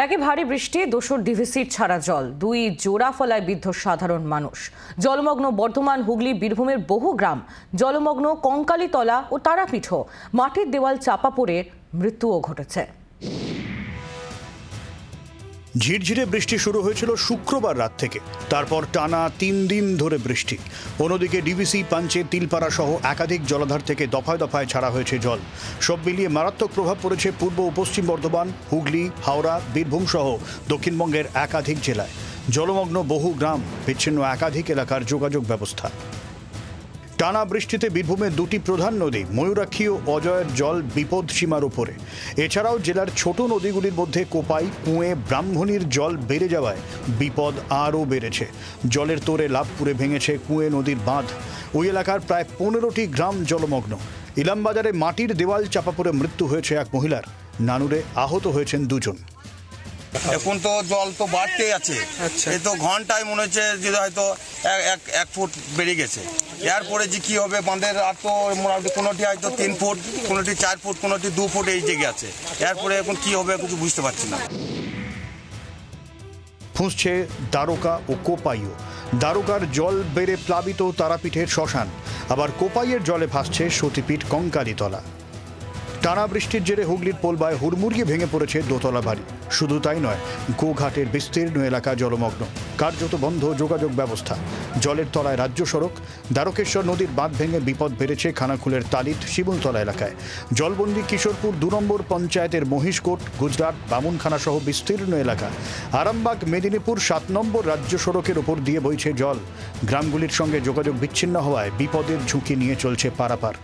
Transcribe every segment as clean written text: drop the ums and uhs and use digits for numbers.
একে ভারী বৃষ্টি, দোসর ডিভিসির ছাড়া জল, দুই জোড়া ফলায় বিদ্ধ সাধারণ মানুষ। জলমগ্ন বর্ধমান, হুগলি, বীরভূমের বহু গ্রাম, জলমগ্ন কঙ্কালীতলা ও তারাপীঠও। মাটির দেওয়াল চাপা পড়ে মৃত্যুও ঘটেছে। ঝিরঝিরে বৃষ্টি শুরু হয়েছিল শুক্রবার রাত থেকে, তারপর টানা 3 দিন ধরে বৃষ্টি। অন্যদিকে ডিভিসি, পাঞ্চে, তিলপাড়া সহ একাধিক জলাধার থেকে দফায় দফায় ছাড়া হয়েছে জল। সব মিলিয়ে মারাত্মক প্রভাব পড়েছে পূর্ব ও পশ্চিম বর্ধমান, হুগলি, হাওড়া, বীরভূম সহ দক্ষিণবঙ্গের একাধিক জেলায়। জলমগ্ন বহু গ্রাম, বিচ্ছিন্ন একাধিক এলাকার যোগাযোগ ব্যবস্থা। টানা বৃষ্টিতে বীরভূমের দুটি প্রধান নদী ময়ূরাক্ষী ও অজয়ের জল বিপদ সীমার উপরে। এছাড়াও জেলার ছোট নদীগুলির মধ্যে কোপাই, কুঁয়ে, ব্রাহ্মণীর জল বেড়ে যাওয়ায় বিপদ আরও বেড়েছে। জলের তোড়ে লাভপুরে ভেঙেছে কুঁয়ে নদীর বাঁধ। ওই এলাকার প্রায় 15টি গ্রাম জলমগ্ন। ইলামবাজারে মাটির দেওয়াল চাপা পড়ে মৃত্যু হয়েছে এক মহিলার। নানুরে আহত হয়েছেন 2 জন। এখন তো জল তো বাড়তেই আছে। এই তো ঘন্টায় মনে হচ্ছে যে হয়তো 1 ফুট বেড়ে গেছে। এরপরে যে কি হবে, বাঁধের আর তো মোটামুটি কোনোটি হয়তো 3 ফুট, কোনোটি 4 ফুট, কোনোটি 2 ফুট এই জায়গায় আছে। এরপরে এখন কি হবে কিছু বুঝতে পারছি না। ফুঁসছে দ্বারকা ও কোপাইও। দ্বারকার জল বেড়ে প্লাবিত তারাপীঠের শ্মশান, আবার কোপাইয়ের জলে ভাসছে সতীপীঠ কঙ্কালীতলা। টানা বৃষ্টির জেরে হুগলির পোলবায় হুড়মুড়িয়ে ভেঙে পড়েছে দোতলা বাড়ি। শুধু তাই নয়, গোঘাটের বিস্তীর্ণ এলাকা জলমগ্ন, কার্যত বন্ধ যোগাযোগ ব্যবস্থা। জলের তলায় রাজ্য সড়ক। দ্বারকেশ্বর নদীর বাঁধ ভেঙে বিপদ বেড়েছে খানাকুলের তালিত, শিমুলতলা এলাকায়। জলবন্দী কিশোরপুর 2 নম্বর পঞ্চায়েতের মহিষকোট, গুজরাট, বামুনখানা সহ বিস্তীর্ণ এলাকা। আরামবাগ, মেদিনীপুর 7 নম্বর রাজ্য সড়কের ওপর দিয়ে বইছে জল। গ্রামগুলির সঙ্গে যোগাযোগ বিচ্ছিন্ন হওয়ায় বিপদের ঝুঁকি নিয়ে চলছে পারাপার।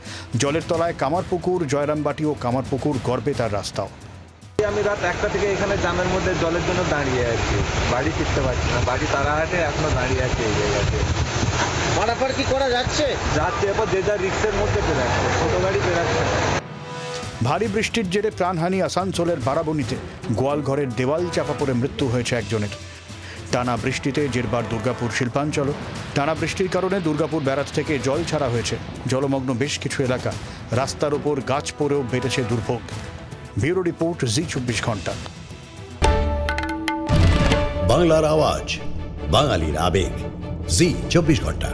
জলের তলায় কামারপুকুর, জয়রামবাটি ও কামারপুকুর গর্বে তার রাস্তাও। আমি রাত 1টা থেকে এখানে জামের মধ্যে জলের জন্য দাঁড়িয়ে আছি, বাড়ি ফিরতে পারছি না। বাড়ি তারাহাটে এখনো দাঁড়িয়ে আছে এই জায়গাতে। পারাপার কি করা যাচ্ছে? এরপর যে যার রিক্সের মধ্যে পেরাচ্ছে, ছোট গাড়ি পেরাচ্ছে। ভারী বৃষ্টির জেরে প্রাণহানি আসানসোলের বারাবণীতে। গোয়াল ঘরের দেওয়াল চাপা পড়ে মৃত্যু হয়েছে একজনের। টানা বৃষ্টিতে জেরবার দুর্গাপুর শিল্পাঞ্চল। টানা বৃষ্টির কারণে দুর্গাপুর ব্যারাজ থেকে জল ছাড়া হয়েছে। জলমগ্ন বেশ কিছু এলাকা। রাস্তার ওপর গাছ পড়েও বেড়েছে দুর্ভোগ। ব্যুরো রিপোর্ট, জি24 ঘন্টা। বাংলার আওয়াজ, বাঙালির আবেগ, জি24 ঘন্টা।